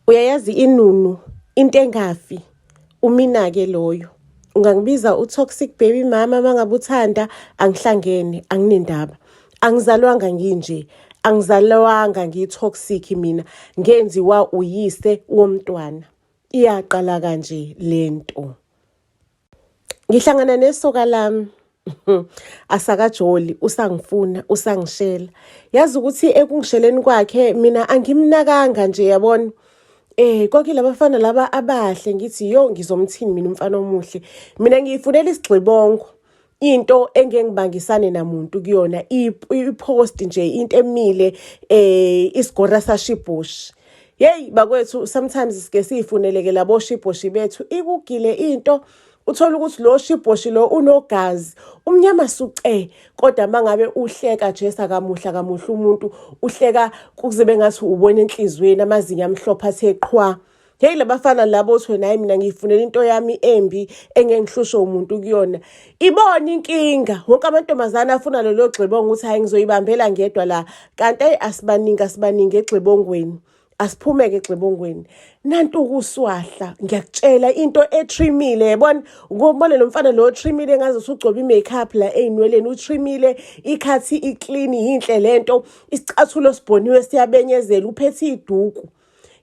Uyayazi inunu into engafi umina-ke loyo. Ungangibiza u-toxic baby mama mangabe uthanda, angihlangene, anginendaba. Angizalwanga nginje, angizalwanga ngiyi-toxic mina, ngenziwa uyise womntwana. Iyaqala kanje lento. Ngihlangana nesoka lami asakajoli, usangifuna, usangishela. Yazi ukuthi ekungisheleni kwakhe mina angimnakanga nje yabona. Konke labafana laba abahle ngithi yo ngizomthini mina umfana omuhle. Mina ngiyifunela isigxibongo. Into engengibangisane namuntu kuyona i-post nje into emile isigora sashibhoshi. Hey bakwethu sometimes sike siyifuneleke labo shibhoshi bethu ikugile into uthola ukuthi lo shibhoshi lo unogazi umnyama suce kodwa mangabe uhleka nje sakamuhla umuntu uhleka kuzibe ngathi ubona enhlizweni amazinyo amhlophe athe qhwa. Hey labafana labo uthi nayi mina ngiyifunela into yami embi engengihlusho umuntu kuyona. Ibona inkinga wonke amantombazana afuna lelo gxibongo ukuthi hayi ngizoyibambela ngedwa la kanti asibaningi egxibongweni. Asiphumeke egxibongweni. Nantu ukuswahla ngiyakutshela into etrimile yabona ngobona lo mfana lo trimile ngaze usugcoba i-makeup la einweleni utrimile ikhathi iclean yinhle lento isicathulo sibhoniwe siyabenyezela uphethe iduku.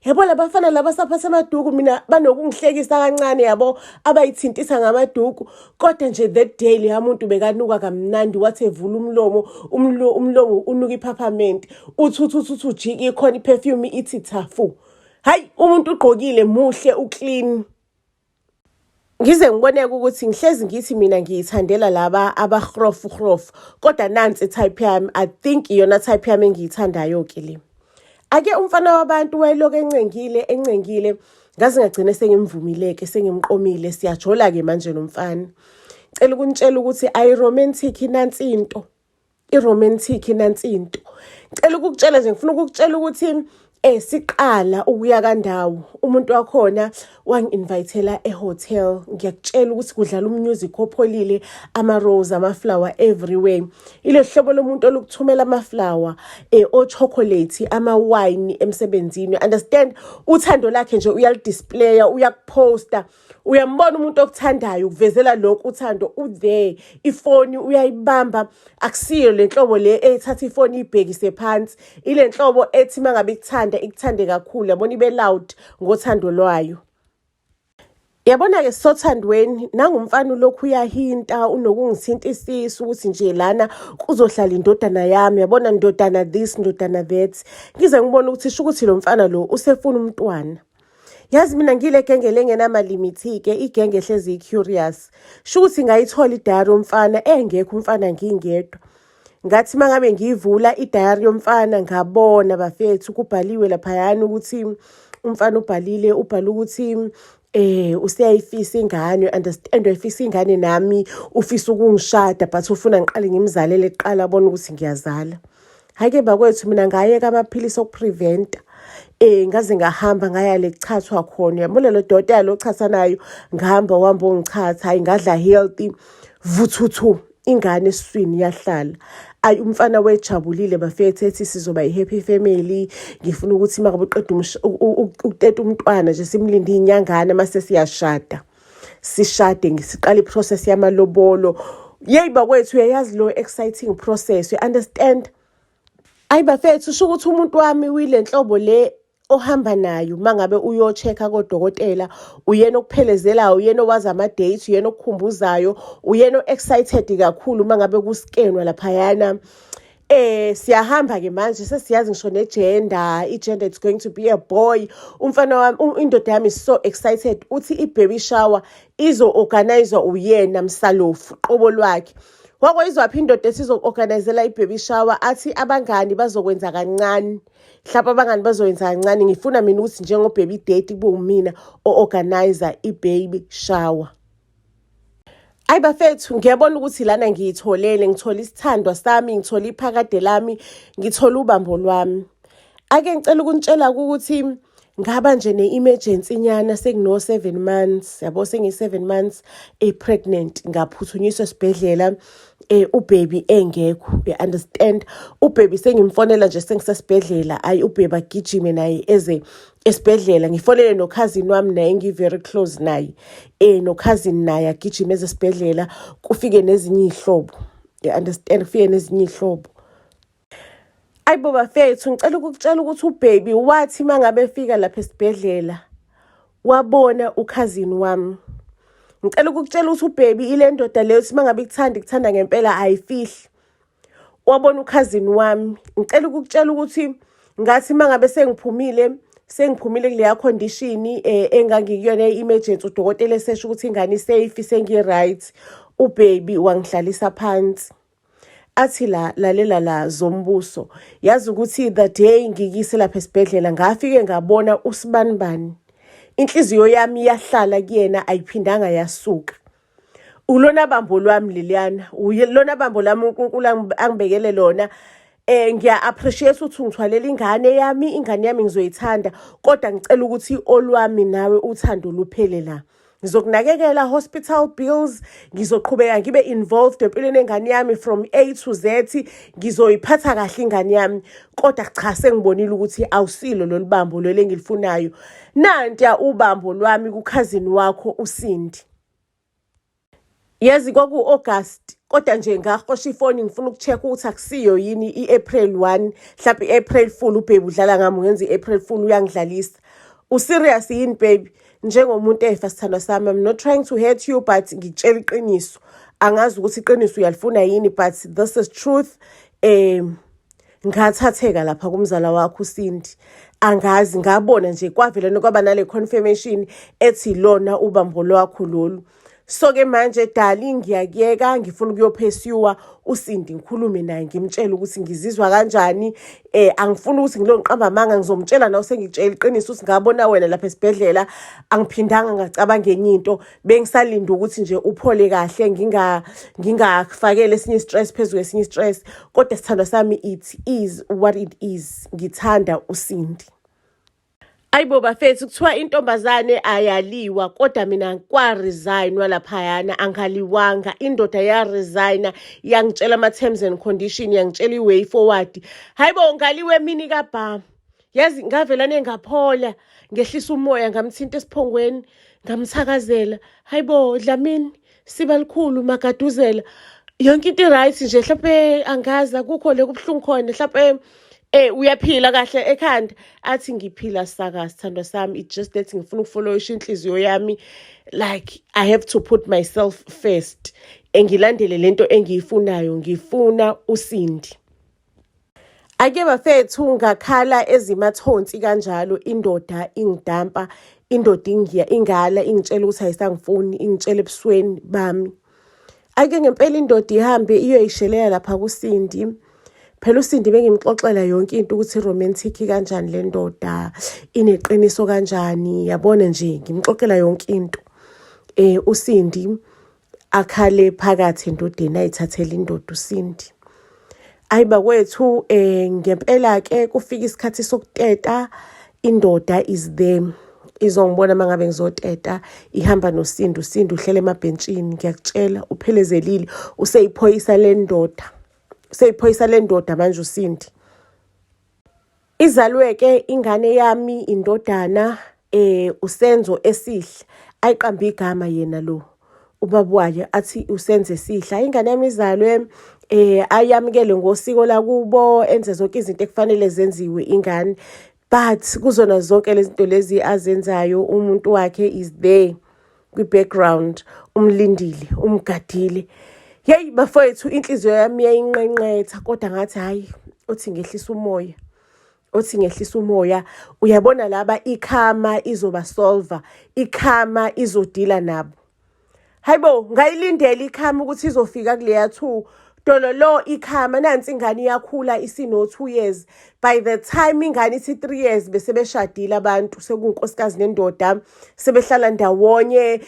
Yabo labafana laba saphatha amaduku mina banokungihlekisa kancane yabo abayithintisa ngamaduku kodwa nje that day le umuntu bekanuka kamnandi wathi evula umlomo unuka iphaphamenti uthi ujiki ikhona iperfume ithi thafu. Hayi umuntu ugqokile muhle uclean. Ngize ngiboneke ukuthi ngihlezi ngithi mina ngiyithandela laba abakhrofu kodwa nansi type yami I think iyona type yami engiyithandayo ke le. Ake umfana wabantu wayeloke encengile ngaze ngagcina sengimvumileke sengimqomile siyajola ke manje nomfana. Cela ukunitshela ukuthi ayiromantic nansi into. Iromantic nansi into. Cela ukukutshela nje ngifuna ukukutshela ukuthi siqala ukuya kandawo umuntu wakhona wangi-invitela ehotel ngiyakutshela ukuthi kudlala umusic opholile ama-rose ama-flower everywhere ile hlobo lomuntu olukuthumela ama-flower o-chocolate ama-wine emsebenzini understand uthando lakhe nje uyalidisplaya uyakuposta uyambona umuntu okuthandayo ukuvezela lokho uthando there ifoni uyayibamba akusiyo le nhlobo le ethatha ifoni ibhekise phansi ile nhlobo ethi mangabe ikuthande kakhulu yabona ibe loud ngothando lwayo. Yabona ke sothandweni nangumfana lokhu uyahinta unokungithinta isisu ukuthi nje lana kuzohlala indodana yami yabona indodana this indodana that ngize ngibona ukuthi sho ukuthi lo mfana lo usefuna umntwana. Yazi mina ngile genge lengena limit ke igenge ehlezi curious sho ukuthi ngayithola idiary yomfana engekho umfana ngingedwa. Ngathi mangabe ngivula idiary yomfana ngabona bafethu kubhaliwe laphayana ukuthi umfana ubhala ukuthi usiyayifisa ingane understand uyifisa ingane nami ufisa ukungishada but ufuna ngiqale ngimzalele eqala abone ukuthi ngiyazala. Hayike bakwethu mina ngayeka amaphilisi okupreventa ngaze ngahamba ngaya lechathwa khona yabona lo dokotela lochatha nayo ngihamba uhamba ongichatha hayi ngadla healthy vuthuthu ingane eswini yahlala. Ayi umfana wejabulile bafethu ethi sizoba i-happy family ngifuna ukuthi makabe uqeda ukuteta umntwana nje simlinde inyangana mase siyashada sishade ngisiqala iprocess yamalobolo. Yey bakwethu uyayazi lo exciting process you understand. Ayi bafethu sho ukuthi umuntu wami wile nhlobo le ohamba nayo mangabe uyochecka kodokotela uyena okuphelezelayo uyena owazi ama dates uyena okukhumbuzayo uyena excited kakhulu mangabe kuskenwa laphayana. Siyahamba ke manje sesiyazi ngisho negender igender it's going to be a boy. Umfana wami indoda yami is so excited uthi i-baby shower izo-organize uyena msalofu qobo lwakhe. Wakwayizwaphi indoda esizo-organizela i-baby shower athi abangani bazokwenza kancane. Mhlawumbe abangani bazoyenza kancane ngifuna mina ukuthi njengo-baby date kube umina o-organizer i-baby shower. Ayi bafethu ngiyabona ukuthi lana ngiyitholele ngithola isithandwa sami ngithola iphakade lami ngithola ubambo lwami. Ake ngicela ukunitshela ukuthi ngaba nje ne-emergency nyana sengino 7 months yabo sengi-7 months pregnant ngaphuthunyiswa esibhedlela ubaby engekho you understand ubaby sengimfonela nje sengisesibhedlela ayi ubaby agijime naye eze esibhedlela ngifonele no cousin wami naye ngi-very close naye no cousin naye agijime eze esibhedlela kufike nezinye izihlobo you understand kufike nezinye izihlobo. Ayibo bafethu ngicela ukukutshela ukuthi ubaby wathi mangabe efika lapha esibhedlela wabona ukhazini wami. Ngicela ukukutshela ukuthi ubaby ile ndoda leyo uthi mangabe ikuthanda ngempela ayifihli. Wabona ukhazini wami. Ngicela ukukutshela ukuthi ngathi mangabe sengiphumile kuleya condition engangikuyona emergency udokotela esesho ukuthi ingane safe sengi-right ubaby wangihlalisa phansi. Athi lalela la Zombuso yazi ukuthi the day ngikise lapha esibhedlela ngafike ngabona usibanibani inhliziyo yami yahlala kuyena ayiphindanga yasuka. Ulona bambo lwami leliyana ulona bambo lami uNkulunkulu angibekele lona. Ngiya appreciate ukuthi ngithwalela ingane yami ngizoyithanda kodwa ngicela ukuthi olwami nawe uthando luphele la. Ngizokunakekela hospital bills, ngizoqhubeka ngibe involved empilweni engane yami from A to Z, ngizoyiphatha kahle ingane yami. Kodwa cha sengibonile ukuthi awusilo lolibambo lelo engilifunayo. Nanti ubambo lwami kukhazini wakho uSindi. Yazi kwaku-August kodwa nje ngahosha ifoni ngifuna ukucheck ukuthi akusiyo yini i-April 1 mhlawumbe i-April Fool ubaby udlala ngami ngenza i-April Fool uyangidlalisa. Userious yini baby? Njengomuntu efa sithandwa sami I'm not trying to hurt you but ngitshela iqiniso. Angazi ukuthi iqiniso uyalifuna yini but this is truth. Ngathatheka lapha kumzala wakho uSindi. Angazi ngabona nje kwavela nokwaba nale confirmation ethi lona ubambo lwakho lolu. So ke manje darling ngiyakuyeka ngifuna ukuyophesiwa uSindi ngikhulume naye ngimtshela ukuthi ngizizwa kanjani. Angifuni ukuthi ngilonqamba amanga ngizomtshela nawe sengitshela iqiniso ukuthi ngabona wena lapha esibhedlela angiphindanga ngacabanga enye into bengisalinda ukuthi nje uphole kahle ngingafakele esinye stress phezulu esinye stress kodwa sithandwa sami it is what it is ngithanda uSindi. Ayibo bafethu kuthiwa intombazane ayaliwa kodwa mina kwa-resign walaphayana angaliwanga indoda ya-resign yangitshela ama-terms and condition yangitshela i-way forward. Hayibo ngaliwe mini kabha yazi ngavelane ngaphola ngehlisa umoya ngamthinta esiphongweni ngamthakazela. Hayibo Dlamini siba likhulu magaduzela yonke into right nje mhlawumbe angazi akukho le kubuhlungu khona mhlawumbe uyaphila kahle ekhanda. Athi ngiphila saka sithandwa sami it just that ngifuna ukufollowisha inhliziyo yami like I have to put myself first engilandele lento engiyifunayo ngifuna uSindi. Ake bafethu ngakhala ezimathonsi kanjalo indoda ingidampa indoda ingala ingitshela ukuthi ayisangifuni ingitshela ebusweni bami. Ake ngempela indoda ihambe iyoyishelela lapha kuSindi. Phela uSindi bengimxoxela yonke into ukuthi romantic kanjani le ndoda ineqiniso kanjani yabona nje ngimxoxela yonke into. uSindi akhale phakathi endodeni ayithathele indoda uSindi. Ayiba kwethu ngempela ke kufika isikhathi sokuteta indoda is there izongibona mangabe ngizoteta ihamba noSindi uSindi uhlele emabhentshini ngiyakutshela uphelezelile useyiphoyisa le ndoda manje uSindi. Izalweke ingane yami indodana uSenzo esihle ayiqamba igama yena lo ubaba wayo athi uSenzo esihle ingane yami izalwe ayamukele ngosiko lakubo enze zonke izinto ekufanele zenziwe ingane but kuzona zonke lezi zinto lezi azenzayo umuntu wakhe is there kwi background umlindile umgadile. Hey bafowethu inhliziyo yami yayinqenqetha kodwa ngathi hayi uthi ngehlisa umoya uyabona laba ikhama izoba solver ikhama izodila nabo. Hayibo ngayilindela ikhama ukuthi izofika kuleya 2 dololo ikhama nansi ingane iyakhula isino 2 years by the time ingane ithi 3 years bese beshadile abantu sekunkosikazi nendoda sebehlala ndawonye.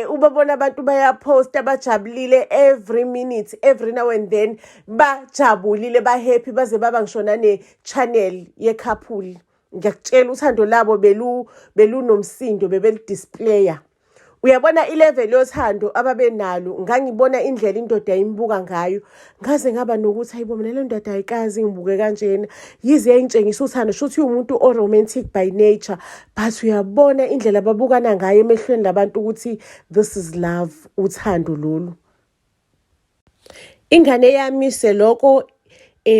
Ubabona abantu bayaposta bajabulile every minute every now and then bajabulile ba happy baze baba ngishona ne channel ye couple ngiyakutshela uthando labo belunomsindo bebelidisplaya. Uyabona ilevel yothando ababenalo, ngangibona indlela indoda imbuka ngayo, ngaze ngaba nokuthi hayibo mina le ndoda ayikazi ngibuke kanjena, yize yayingitshengisa uthando shuthi umuntu o-romantic by nature, but uyabona indlela ababukana ngayo emehlweni labantu ukuthi this is love, uthando lolu. Ingane yami seloko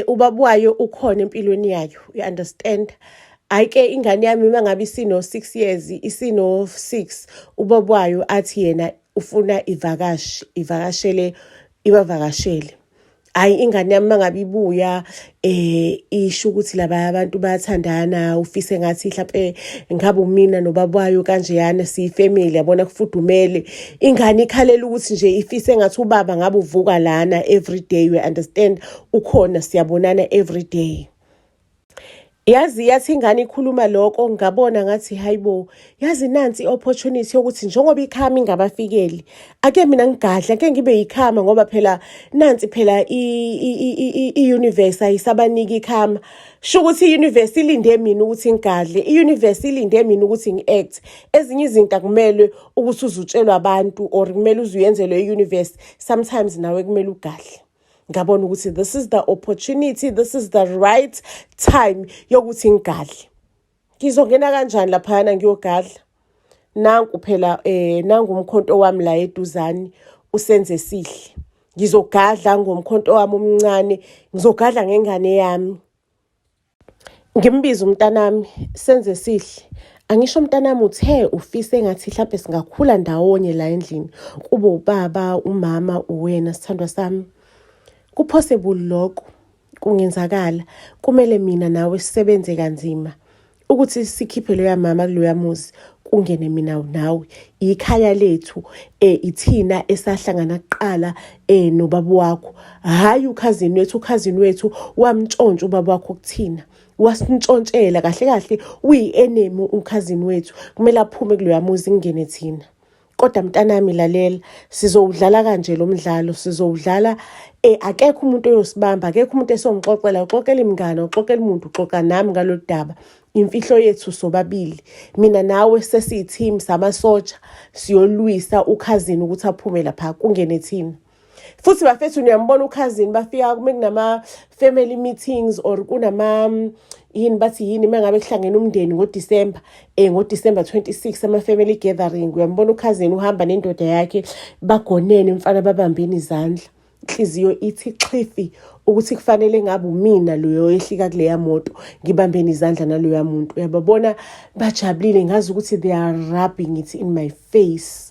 ubaba wayo ukhona empilweni yayo, you understand. Ayike ingane yami mangabe isino 6 years, isino 6, ubaba wayo athi yena ufuna ivakashele ibavakashele. Hayi ingane yami mangabe ibuya isho ukuthi laba abantu bayathandana, ufise ngathi mhlawumbe ngabe umina nobaba wayo kanjeyana siyifamily yabona kufudumele. Ingane ikhalela ukuthi nje ifise ngathi ubaba ngabe uvuka lana every day, we understand, ukhona siyabonana every day. Yazi yathi ingane ikhuluma lokho ngabona ngathi hayibo, yazi nansi opportunity yokuthi njengoba ikhama ingabafikeli ake mina ngigadla ake ngibe yikhama, ngoba phela nansi phela i-universe ayisabaniki ikhama. Sho ukuthi i-universe ilinde mina ukuthi ngigadle, i-universe ilinde mina ukuthi ngi-act. Ezinye izinto akumele ukuthi uzutshelwe abantu or kumele uzuyenzelwe i-universe, sometimes nawe kumele ugadle. Ngabona ukuthi this is the opportunity, this is the right time yokuthi ngigadle. Ngizongena kanjani laphana ngiyogadla? Nanku phela nangu umkhonto wami la eduzane usenze sihle. Ngizogadla ngomkhonto wami omncane, ngizogadla ngengane yami. Ngimbiza umntanami senze sihle. Angisho umntanami uthe ufise ngathi mhlawumbe singakhula ndawonye la endlini, kube ubaba, umama, uwena sithandwa sami. Kupossible lokho, kungenzakala. Kumele mina nawe sisebenze kanzima ukuthi sikhiphe loya mama kuloya muzi, kungene mina nawe. Ikhaya lethu ithina esahlangana kuqala nobaba wakho. Hayi ukhazini wethu wamntshontsha ubaba wakho kuthina. Wasintshontshelwa kahle kahle uyi-enemy ukhazini wethu. Kumele aphume kuloya muzi ngene thina. Kodwa mntanami lalela, sizowudlala kanje lo mdlalo, sizowudlala akekho umuntu oyosibamba, akekho umuntu esongixoxela, uxoxela imngane, uxoxela umuntu, uxoxa nami ngalolu daba. Imfihlo yethu sobabili, mina nawe sesiyi-team samasotsha, siyolwisa ukhazini ukuthi aphume lapha kungene thina. Futhi bafethu niyambona ukhazini bafika kume kunama family meetings or kunama yini mangabe kuhlangene umndeni ngoDisemba ngoDisemba 26 ama family gathering. Uyambona ukhazini uhamba nendoda yakhe bagonene mfana babambeni izandla. Inhliziyo ithi xhifi ukuthi kufanele ngabe umina loyo ehlika kuleya moto ngibambeni izandla naloya muntu. Uyababona bajabulile, ngazi ukuthi they are rubbing it in my face.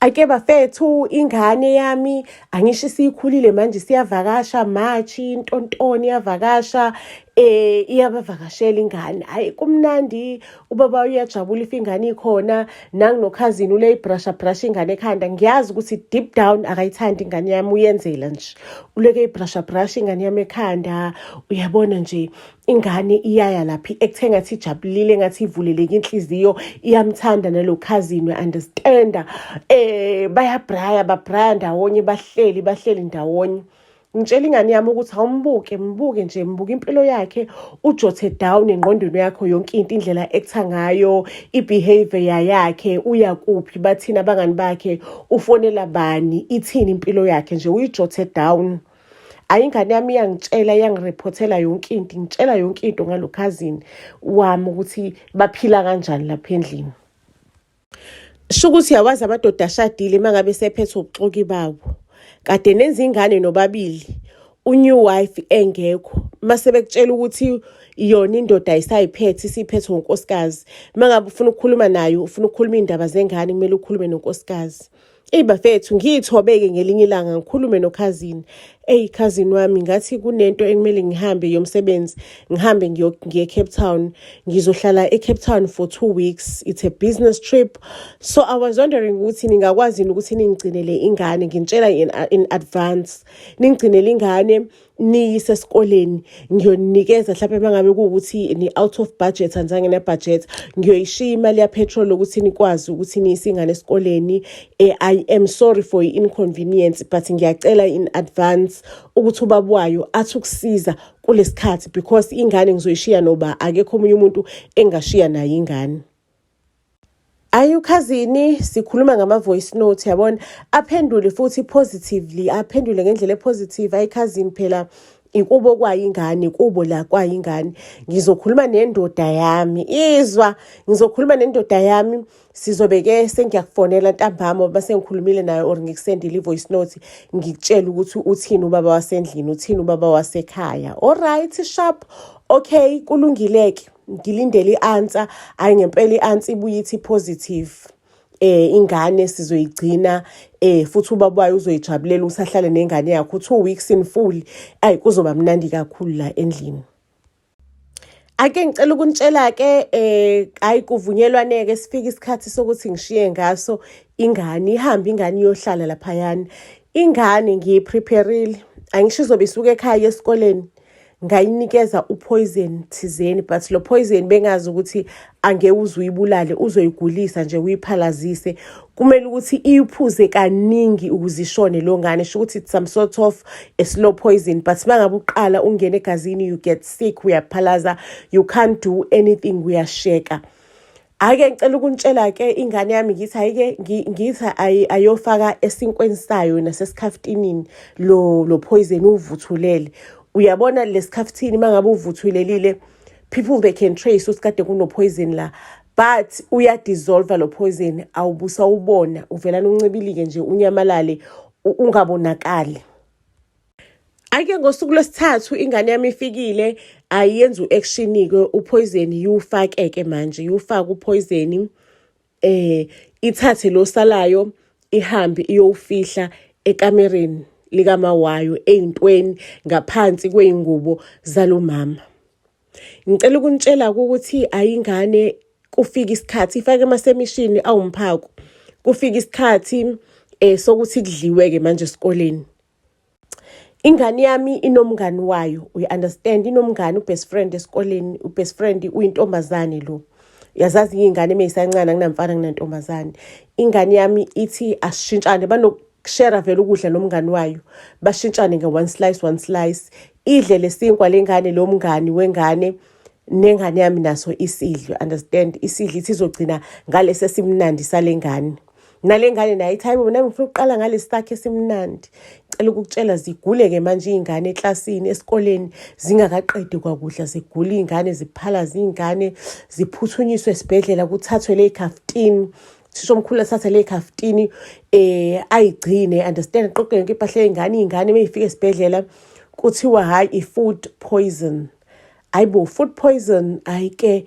Ake bafethu ingane yami angisho siyikhulile manje, siyavakasha March, Ntontoni iyavakasha iyabavakashela ingane. Hayi kumnandi, ubaba uyajabula if ingane ikhona, nanginokhazini ule brush ingane ekhanda. Ngiyazi ukuthi deep down akayithandi ingane yami, uyenzela nje uleke brush ingane yami ekhanda. Uyabona nje ingane iyaya laphi ekuthenga ngathi ijabulile, ngathi ivuleleke inhliziyo, iyamthanda nalokhazini, understand. Babraya ndawonye, bahleli ndawonye. Ngitshela ingane yami ukuthi mbuke nje, mbuke impilo yakhe, ujothe down engqondweni yakho yonke into, indlela ekutha ngayo, ibehavior yakhe, uyakuphi, bathina abangani bakhe, ufonela bani, ithini impilo yakhe nje, uyijothe down. Ayingane yami iyangitshela, iyangireportela yonke into, ngitshela yonke into ngalokhazini wami ukuthi baphila kanjani lapha endlini. Sho ukuthi yawazi amadoda ashadile mangabe sephethe ubuxoki babo. Kade nenza ingane nobabili, unew wife engekho, mase bekutshela ukuthi yona indoda ayisayiphethe, isiphethe unkosikazi. Mangabe ufuna ukukhuluma nayo, ufuna ukukhuluma indaba zengane, kumele ukhulume nonkosikazi. Bafethu ngiyithobeke ngelinye ilanga ngikhulume nokhazini. Cousin wami ngathi kunento ekumele ngihambe yomsebenzi, ngihambe ngiye Cape Town. Ngizohlala eCape Town for 2 weeks. It's a business trip. So I was wondering ukuthi ningakwazi ukuthi ningigcinele ingane, ngintshela in advance. Ningigcinele ingane niyise esikoleni, ngiyonikeza mhlawumbe mangabe kuukuthi ni out of budget, anzange ne budget, ngiyoyishiya imali ya petrol ukuthi nikwazi ukuthi niyise ingane esikoleni. I am sorry for inconvenience, but ngiyacela in advance chance ukuthi ubaba wayo athi ukusiza kulesikhathi, because ingane ngizoyishiya noba, akekho omunye umuntu engashiya naye ingane. Ayi ukhazini sikhuluma ngama-voice note yabona, aphendule futhi positively, aphendule ngendlela epositive. Ayi khazini phela ikubo kwayo ingane, kubo la kwayo ingane. Ngizokhuluma nendoda yami, izwa, ngizokhuluma nendoda yami, sizobeke sengiyakufonela ntambama base ngikhulumile nayo or ngikusendile i-voice note ngikutshela ukuthi uthini ubaba wasendlini, uthini ubaba wasekhaya. Alright sharp, okay kulungileke. Ngilindele i-answer, ayi ngempela i-answer ibuye ithi positive. Ingane sizoyigcina futhi ubaba wayo uzoyijabulela usahlale nengane yakho 2 weeks in full. Ayi kuzoba mnandi kakhulu la endlini. Ake ngicela ukunitshela ke ayi kuvunyelwaneke sifike isikhathi sokuthi ngishiye ngaso ingane ihambe, ingane iyohlala laphayana. Ingane ngiyiprepareile, angisho izobe isuka ekhaya esikoleni ngayinikeza upoison thizeni, but lo poison bengazi ukuthi angeke uzuyibulale, uzoyigulisa nje uyiphalazise. Kumele ukuthi iyiphuze kaningi ukuze ishone lo ngane, sho ukuthi it's some sort of a slow poison, but mangabe uqala ungena egazini you get sick, uyaphalaza, you can't do anything, uyasheka. Ake ngicela ukunitshela ke ingane yami ngithi ayike ngithi ayofaka esinkweni sayo nasesikhafutinini lo poison uvuthulele. Uyabona lesikhafuthini mangabe uvuthulelile, people they can trace usikade kuno poison la, but uyadissolve lo poison, awubusa ubona, uvelana uncibilike nje unyamalale ungabonakali. Ake ngosuku lwesithathu ingane yami ifikile, ayenza uaction ke upoison yufake ke manje, yufaka upoison, ithathe lo salayo ihambe iyofihla ekamereni likamawayo eyintweni ngaphansi kweingubo zalomama. Ngicela ukunitshela ukuthi ayingane kufika isikhathi ifake emasemishini awumphako, kufika isikhathi sokuthi kudliweke manje esikoleni. Ingane yami inomngani wayo, we understand, inomngani ubest friend esikoleni, ubest friend uyintombazane lo. Yazazi ingane meyisancane akunamfana kunantombazane. Ingane yami ithi asishintshane, share vele ukudla nomngani wayo, bashintshane nge one slice, idle lesinkwa lengane lo mngani wengane nengane yami naso isidlo, understand, isidlo ithi izogcina ngalesi simnandi salengane. Nalengane nayo ithi hayibo nami ngifuna uqala ngalesi sakhe esimnandi. Ngicela ukukutshela zigule ke manje ingane eklasini esikoleni zingakaqedi kwakudla, zigula ingane, ziphalaza ingane, ziphuthunyiswe esibhedlela kuthathwe le khaftini. Sisho mkhulu athatha le khaftini ayigcine, understand, qoqe yonke impahla yengane, ingane mayifika esibhedlela kuthiwa hayi i-food poison. Ayibo food poison ayike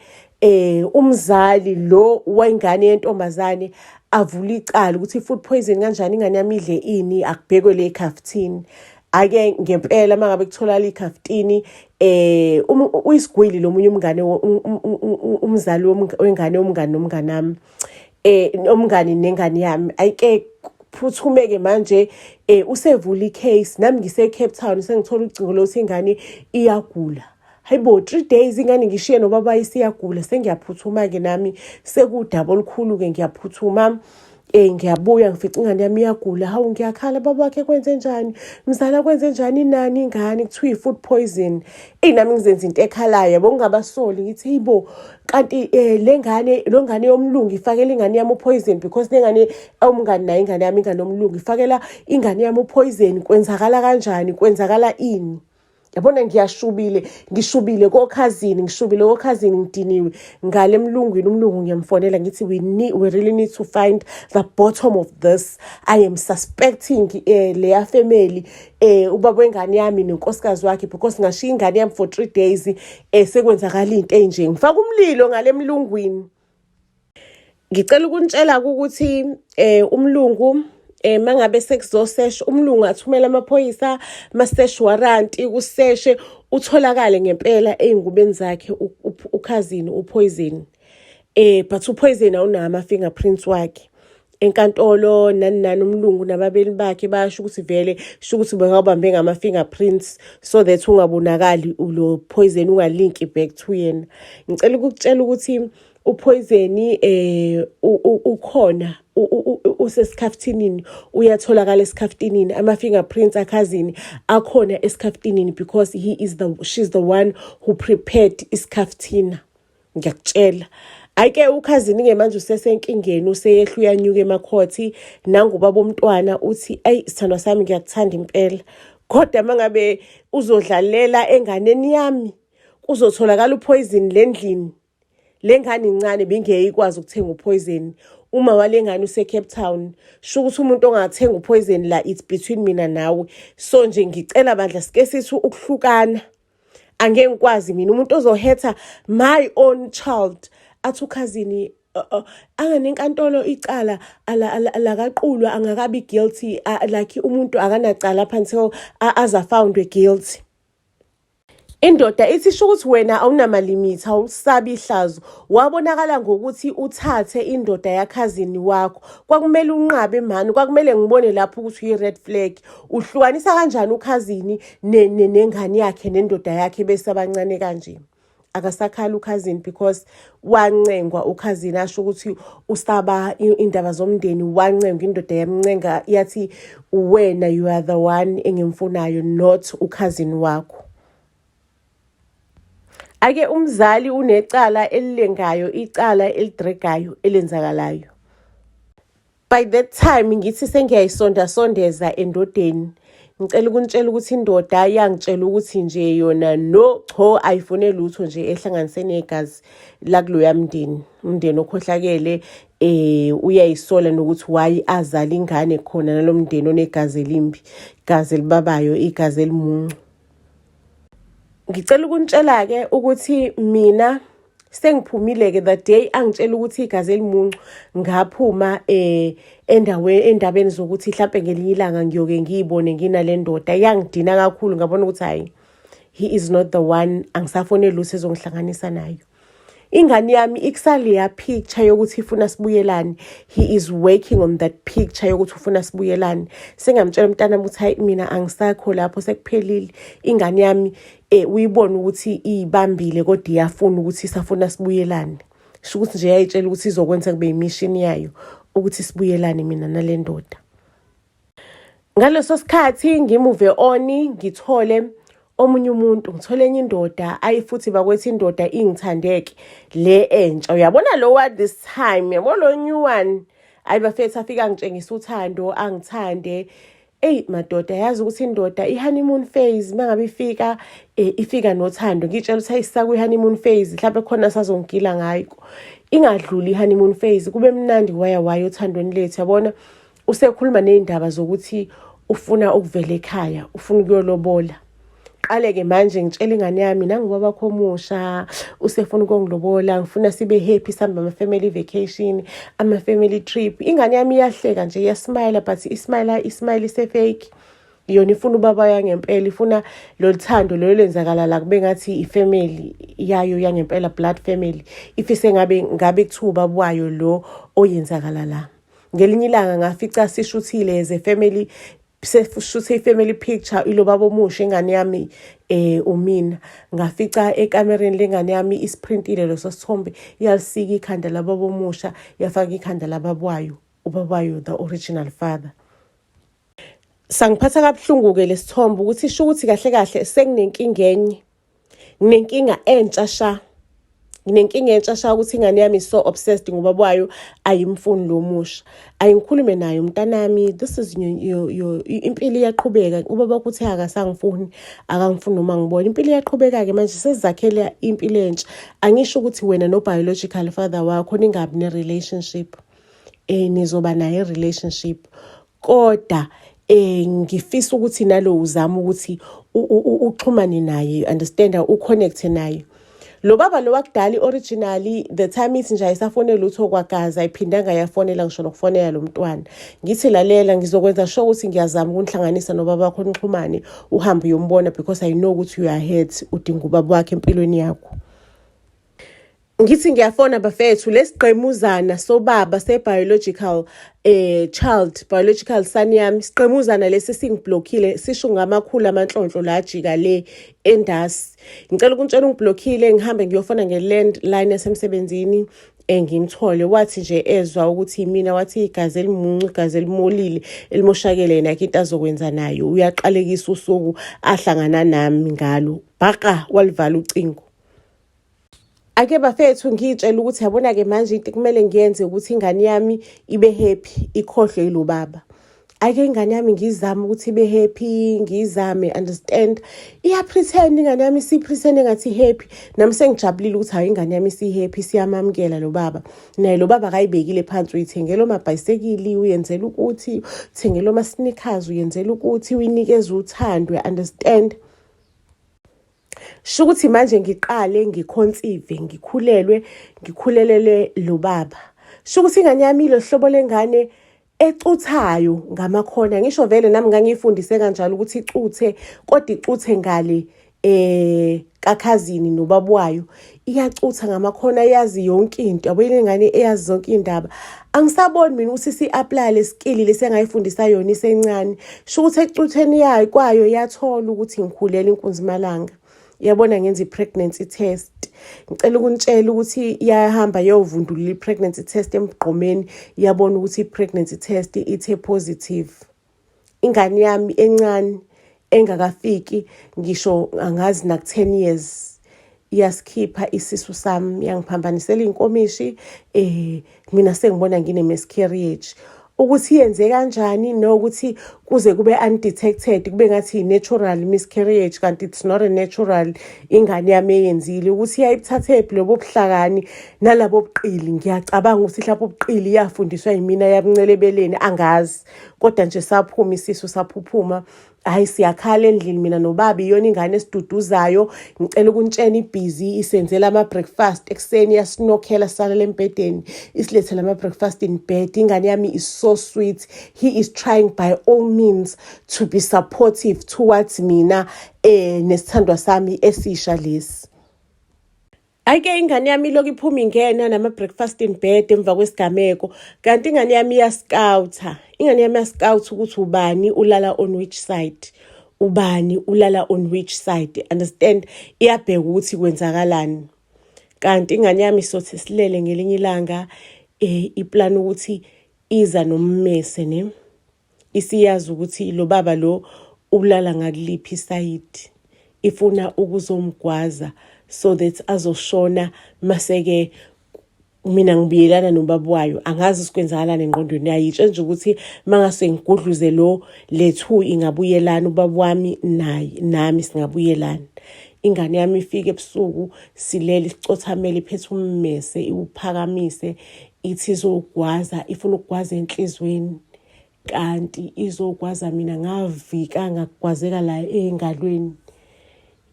umzali lo wengane yentombazane avula icala ukuthi food poison kanjani ingane yami idle ini, akubhekwe le khaftini. Ake ngempela mangabe kuthola le khaftini uyisigwili lo munye umngane umzali wengane nomnganami nomngani nengane yami ayike phuthumeke manje usevula icase. Nami ngise Cape Town sengithola ucingo lokuthi ingane iyagula. Hayibo 3 days ingane ngishiye nobaba isiyagula, sengiyaphuthuma ke nami sekudaba olukhulu ke ngiyaphuthuma. Ngiyabuya ngifica ingane yami iyagula. Hawu ngiyakhala, baba wakhe kwenze njani, mzala kwenze njani nani ingane, kuthiwa i-food poison. Nami ngizenza into ekhalayo yabo ngingabasoli ngithi hibo kanti lengane yomlungu ifakela ingane yami upoison, because lengane awumngani nayo ingane yami ingane yomlungu ifakela ingane yami upoison. Kwenzakala kanjani, kwenzakala ini? Yabona ngishubile kokhazini, ngidiniwe ngale emlungwini. Umlungu ngiyamfonela ngithi we really need to find the bottom of this. I am suspecting leya family ubaba wengane yami nenkosikazi wakhe, because ngashiya ingane yami for 3 days sekwenzakala into enje, ngifaka umlilo ngale emlungwini. Ngicela ukunitshela ukuthi umlungu mangabe sekuzosesh umlungu athumela amaphoyisa ma-search warrant kuseshe utholakale ngempela ey'ngubeni zakhe ukhazini upoison. But upoison awunawo ama-fingerprints wakhe. Enkantolo nani umlungu nababeli bakhe basho ukuthi vele sho ukuthi bengabambe ngama-fingerprints so that ungabonakali lo poison ungalinki back to yena. Ngicela ukukutshela ukuthi uPoison ukhona usesikhaftini uyatholakala esikhaftini ama-fingerprints akhazini akhona esikhaftini because she's the one who prepared isikhaftini ngiyakutshela. Ayike ukhazini ngemanje usesenkingeni useyehla uyanyuka emakhothi nangubaba omntwana uthi ayi sithandwa sami ngiyakuthanda impela kodwa mangabe uzodlalela enganeni yami kuzotholakala uPoison lendlini lengane incane bengeyikwazi ukuthenga uPoison uma walengane useCape Town sho ukuthi umuntu ongathenga uPoison la it's between mina nawe so nje ngicela bandla sike sithi ukuhlukana angeke ngikwazi mina umuntu ozohetha my own child athi ukhazini anganenkantolo icala alakaqulwa angakabi guilty like umuntu akanacala up until aza foundwe guilty. Indoda ithi sho ukuthi wena awunamalimit awusabi ihlazo wabonakala ngokuthi uthathe indoda yakhazini wakho kwakumele unqabe mani kwakumele ngibone lapho ukuthi uyi-red flag uhlukanisa kanjani ukhazini nengane yakhe nendoda yakhe bese abancane kanje. Akasakhala ukhazini because wancengwa ukhazini asho ukuthi usaba indaba zomndeni wancengwa indoda yamncenga yathi wena you are the one engimfunayo not ukhazini wakho. Ake umzali unecala elilengayo icala elidregayo elenzakalayo. By that time ngithi sengiyayisonda-sondeza endodeni. Ngicela ukunitshela ukuthi indoda yangitshela ukuthi nje yona no cho ayifune lutho nje ehlanganise negazi la kuloya umndeni okhohlakele uyayisola nokuthi why azala ingane khona nalomndeni onegazi elimbi igazi elibabayo igazi elimuncu. Ngicela ukunitshela ke ukuthi mina sengiphumile ke the day angitshela ukuthi igazi elimuncu ngaphuma endabeni zokuthi mhlawumbe ngelinye ilanga ngiyoke ngiyibone nginalendoda yangidina kakhulu ngabona ukuthi hayi he is not the one angisafonela lutho ezongihlanganisa nayo. Ingane yami ikusale ya picture yokuthi ifuna sibuyelane he is working on that picture yokuthi ufuna sibuyelane sengamtshela umntana ukuthi hayi mina angisakho lapho sekuphelile ingane yami uyibona ukuthi ibambile kodwa iyafuna ukuthi isafuna sibuyelane sho ukuthi nje yayitshela ukuthi izokwenza kube imission yayo ukuthi sibuyelane mina nalendoda. Ngaleso sikhathi ngimuve on ngithole omunye umuntu ngithole enye indoda ayifuthi bakwethi indoda ingithandeke le entsha uyabona lo what this time yabona lo new one ayibafethu afika ngitshengisa uthando angithande. Madoda yazi ukuthi indoda i-honeymoon phase mangabe ifika nothando ngitshela ukuthi ayisaka i-honeymoon phase mhlawumbe khona sazongigila ngayo ingadluli i-honeymoon phase kube mnandi waya uthandweni lethu yabona usekhuluma nezindaba zokuthi ufuna ukuvela ekhaya ufuna ukuyolobola. Qale-ke manje ngitshela ingane yami nangubaba bakho omusha usefuna ukongilobola ngifuna sibe happy sihamba ama-family vacation ama-family trip. Ingane yami iyahleka nje iyasmile but ismile ise-fake yona ifuna ubaba yangempela ifuna lo thando lo lenzakala la kube ngathi ifamily yayo yangempela blood family ifise ngabe kuthuba bwayo lo oyenzakala la. Ngelinye ilanga ngafica sishuthile as a family seshuthe i-family picture ilo baba omusha ingane yami umina ngafica ekamereni lengane yami isprintile leso sithombe yalisika ikhanda lababa omusha yafaka ikhanda lababwayo ubabayo the original father. Sangiphatha kabuhlungu ke lesithombe ukuthi sho ukuthi kahle kahle senginenkinga enye nginenkinga entsha sha nginenkinga entsha sha ukuthi ingane yami so obsessed ngobaba wayo ayimfuni lo musha ayingikhulume naye umntanami this is your impilo iyaqhubeka ubaba ukuthi akasangifuni akangifuni noma ngibona impilo iyaqhubeka ke manje sesizakhela impilo entsha angisho ukuthi wena no biological father wakho ningabi ne relationship nizoba naye relationship kodwa ngifisa ukuthi nalo uzama ukuthi uxhumane naye understand uconnect naye. Lo baba lo wakudala originally the time ithi nje ayisafone lutho kwagaza iphindanga yafonela ngisho nokufonela lo mntwana ngithi lalela ngizokwenza sure ukuthi ngiyazama ukunhlanganisa nobaba wakho nixhumane uhambe uyombona because I know ukuthi you are hurt udinga ubaba wakhe empilweni yakho. ngithi ngiyafona bafethu lesigqemuzana sobaba se-biological biological son yami siqemuzana lesi singiblockile sisho ngamakhulu amanhlonhlo la jika le endasi. Ngicela ukuntshela ungiblockile ngihambe ngiyofona nge-landline yasemsebenzini ngimthole. Wathi nje ezwa ukuthi mina wathi igazi elimuncu igazi elimolile elimoshakele yena into azokwenza nayo uyaqalekisa usuku ahlangana nami ngalo bhaqa walivala ucingo. Ake bafethu ngitshela ukuthi yabona-ke manje into kumele ngiyenze ukuthi ingane yami ibe happy ikhohlwe yilo baba. Ake ingane yami ngizame ukuthi ibe happy ngizame understand. Pretend ingane yami pretend engathi happy. Nami sengijabulile ukuthi hayi ingane yami happy siyamamukela lo baba. Naye lo baba akayibekile phansi uyithengela amabhayisikili uyenzela ukuthi uthengela ama-sneakers uyenzela ukuthi uyinikeze uthando understand. Shukuthi manje ngiqale ngiconceive ngikhulelele lo baba. Shukuthi ingane yami lo hlobo lengane ecuthayo ngamakhona. Ngisho vele nami ngangifundise kanjalo ukuthi icuthe kodwa icuthe ngale kakhazini nobabwayo. Iyacutha ngamakhona yazi yonke into. Yabona ingane eyazi zonke indaba. Angisaboni mina ukuthi si-apply le skill lesengayifundisa yona isencane. Shukuthi ecutheni yayo kwayo yathola ukuthi ngikhulele inkunzi malanga. Yabona ngenza i-pregnancy test. Ngicela ukunitshela ukuthi iyahamba yovundulula i-pregnancy test emgqomeni. Yabona ukuthi i-pregnancy test ithe positive. Ingane yami encane engakafiki ngisho angazi nak 10 years. Iyasikhipha isisu sami yangiphambanisela inkomishi. Mina sengibona ngine miscarriage. Ukuthi yenze kanjani nokuthi kuze kube undetected kube ngathi natural miscarriage kanti it's not a natural ingane yami eyenzile ukuthi iyayithathe lobo buhlakani nalabo buqili. Ngiyacabanga ukuthi mhlawumbe ubuqili yafundiswa yimina yabuncelebeleni angazi kodwa nje saphuma isisu saphuphuma. Hayi siyakhala endlini mina nobaba iyona ingane esiduduzayo. Ngicela ukuntshena ibhizi isenzela ama-breakfast ekuseni yasinokhela sala embedeni isilethela ama-breakfast in bed. Ingane yami is so sweet. He is trying by all means to be supportive towards mina nesithandwa sami esisha lesi. Ake ingane yami lokhu iphuma ingena nama-breakfast in bed emva kwesigameko kanti ingane yami iyascoutha. Ingane yami iyascoutha ukuthi ubani ulala on which side. Ubani ulala on which side. Understand? Iyabheka ukuthi kwenzakalani. Kanti ingane yami sothi silele ngelinye ilanga iplan ukuthi iza nommese ne. Isiyazi ukuthi lo baba lo ulala ngakuliphi side. Ifuna ukuzomgwaza so that azoshona maseke mina ngibiyelana nobaba wayo. Angazi sikwenzakalana engqondweni yayo. Itshe nje ukuthi mangase ngigudluze lo lethu ingabuyelana ubaba wami naye nami singabuyelana. Ingane yami ifike ebusuku silele isicothamela iphethe ummese iwuphakamise ithi izogwaza ifuna ukugwaza enhlizweni kanti izogwaza mina ngavika ngagwazeka la engalweni.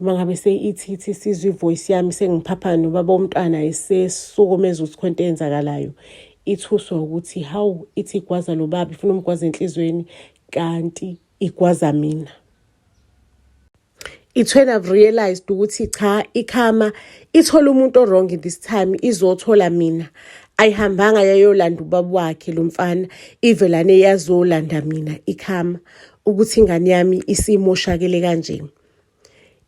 Mangabe seyithi sizwe ivoice yami sengiphapha nobaba womntwana esesukumeza ukuthi khonto enzakalayo. Ithuswa ukuthi how ithi igwaza lo baba ifuna umgwaza enhlizweni kanti igwaza mina. It's when I've realized ukuthi cha ikhama ithola umuntu wrong this time izothola mina. Ayihambanga yayolanda ubaba wakhe lo mfana ivelane yazolanda mina ikhama ukuthi ingane yami isimoshakele kanje.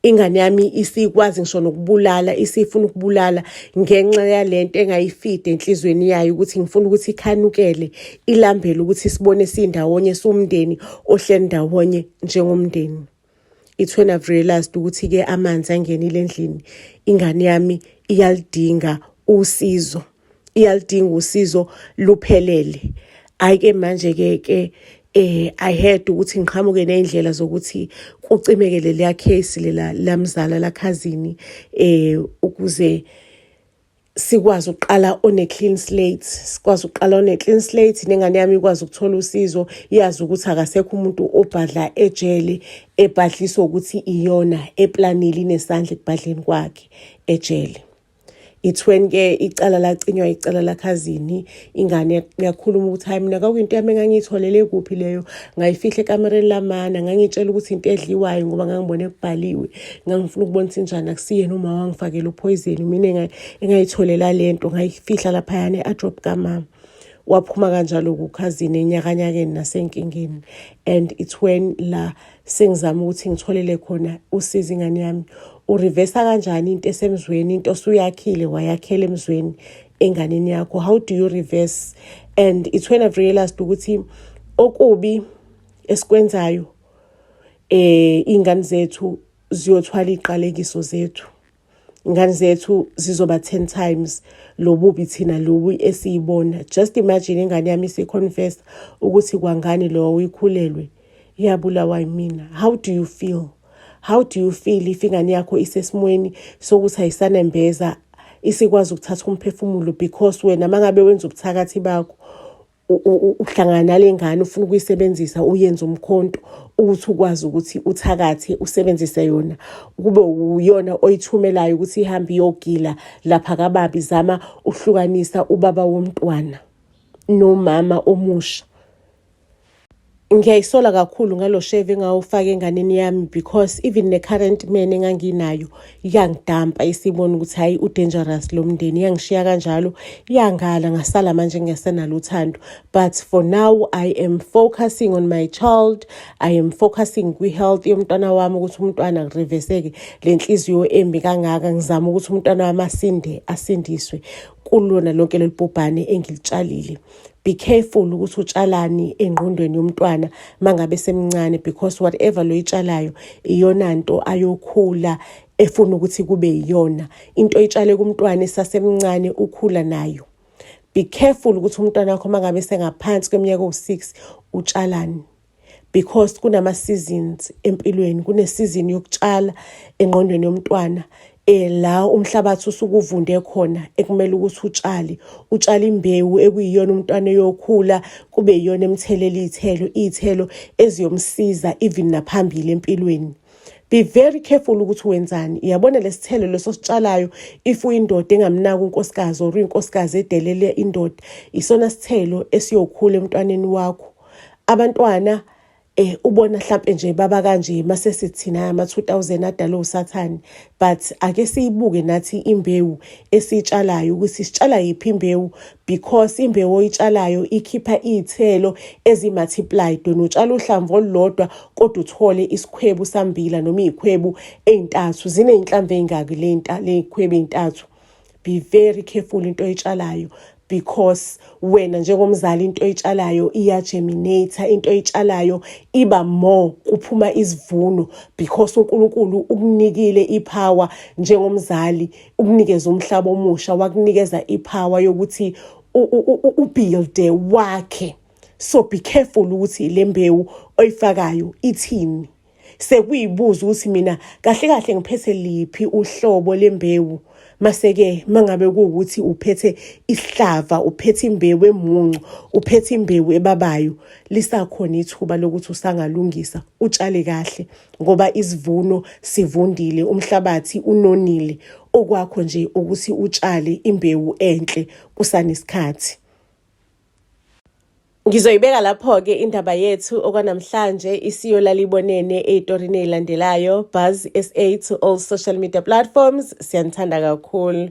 Ingane yami isikwazi ngisho nokubulala isifuna ukubulala ngenxa yalento engayifide enhlizweni yayo ukuthi ngifuna ukuthi ikhanukele ilambele ukuthi sibone sindawonye somndeni ohleli ndawonye njengomndeni. It's when I've realized ukuthi ke amanzi angenile endlini ingane yami iyalidinga usizo. Iyalidinga usizo luphelele. Ayike manje ke I had ukuthi ngiqhamuke nezindlela zokuthi kucimekele leya case lamzala lakhazini ukuze sikwazi uqala on a clean slate. Sikwazi uqala on a clean slate nengane yami ikwazi ukuthola usizo iyazi ukuthi akasekho umuntu obhadla ejele ebhadliswa ukuthi iyona eplanile inesandla ekubhadleni kwakhe ejele. It's when-ke icala lacinywa icala lakhazini, ingane yakhuluma ukuthi hayi mina kwakuyinto yami engangiyitholele kuphi leyo, ngayifihla ekamereni lamana, ngangitshela ukuthi into edliwayo ngoba ngangibone kubhaliwe, ngangifuna ukubona ukuthi njani akusiyena uma wangifakela uphoyizeni, mina engayitholela lento ngayifihla laphayana e-adrop kamama. Waphuma kanjalo kukhazini enyakanyakeni nasenkingeni. And it's when la sengizama ukuthi ngitholele khona usizo ingane yami. Urivesa kanjani into esemzweni, into osuyakhile wayakhela emzweni enganeni yakho? How do you reverse? And it's when I've realized ukuthi okubi esikwenzayo ingane zethu ziyothwala iqalekiso zethu. Ingane zethu zizoba 10 times lobubi thina lobu esiyibona. Just imagine ingane yami isiconfess ukuthi kwangani lo uyikhulelwe yabulawa yimina. How do you feel? How do you feel if ingane yakho isesimweni sokuthi ayisanembeza isikwazi ukuthatha umphefumulo because wena mangabe wenza ubuthakathi bakho uhlangana nale ngane ufuna ukuyisebenzisa uyenza umkhonto ukuthi ukwazi ukuthi uthakathe usebenzise yona, kube uyona oyithumelayo ukuthi ihambe iyogila lapha kababi zama uhlukanisa ubaba womntwana nomama omusha. Ngiyayisola kakhulu ngalo shave engawufaka enganeni yami because even the current man enganginayo yangidampa isibona ukuthi hayi udangerous lo mndeni, yangishiya kanjalo, yangala ngasala manje ngiyasenalo uthando. But for now I am focusing on my child, I am focusing kwi-health yomntwana wami ukuthi umntwana ngireveseke lenhliziyo embi kangaka, ngizama ukuthi umntwana wami asindiswe kulona lonke lelibhubhane engilitshalile. Be careful ukuthi utshalani engqondweni yomntwana mangabe semncane because whatever lo itshalayo iyona nto ayokhula efuna ukuthi kube iyona. Into oyitshale kumntwana esasemncane ukhula nayo. Be careful ukuthi umntwana wakho mangabe sengaphansi kweminyaka ewu6 utshalani. Because kunama seasons empilweni, kune season yokutshala engqondweni yomntwana la umhlabathi usukuvunde khona ekumele ukuthi utshale imbewu ekuyiyona umntwana yokhula kube iyona emthelela izithelo eziyomsiza even naphambili empilweni. Be very careful ukuthi wenzani. Iyabona lesithelo leso sitshalayo if uyindoda engamnaka unkosikazi or inkosikazi edelele indoda, isona sithelo esiyokhula emntwaneni wakho. Abantwana ubona mhlawumbe nje baba kanje mase sithina ama 2000 adalo usathani, but ake siyibuke nathi imbewu esitshalayo ukuthi sitshala yiphi imbewu because imbewu oyitshalayo ikhipha izithelo ezimultiplied. Notshala uhlamvu olulodwa kodwa uthole isikhwebu sambila noma izikhwebu ezintathu, zineyinhlamvu ezingaki le izikhwebu ezintathu. Be very careful into oyitshalayo because wena njengomzali into oyitshalayo iya-germinate, into oyitshalayo iba more kuphuma isivuno because uNkulunkulu ukunikile ipower njengomzali, ukunikeza umhlaba omusha, wakunikeza ipower yokuthi ubuilde wakhe. So be careful ukuthi le mbewu oyifakayo ithini. Sekuyibuza ukuthi mina kahle kahle ngiphethe liphi uhlobo lembewu. Maseke mangabe kuukuthi uphethe isihlava, uphethe imbewu emuncu, uphethe imbewu ebabayo, lisakhona ithuba lokuthi usangalungisa utshale kahle ngoba isivuno sivundile, umhlabathi unonile. Okwakho nje ukuthi utshale imbewu enhle kusanesikhathi. Ngizoyibeka lapho-ke indaba yethu okwanamhlanje isiyolalibonene ey'torini ey'landelayo. Buzz SA to all social media platforms. Siyanithanda kakhulu.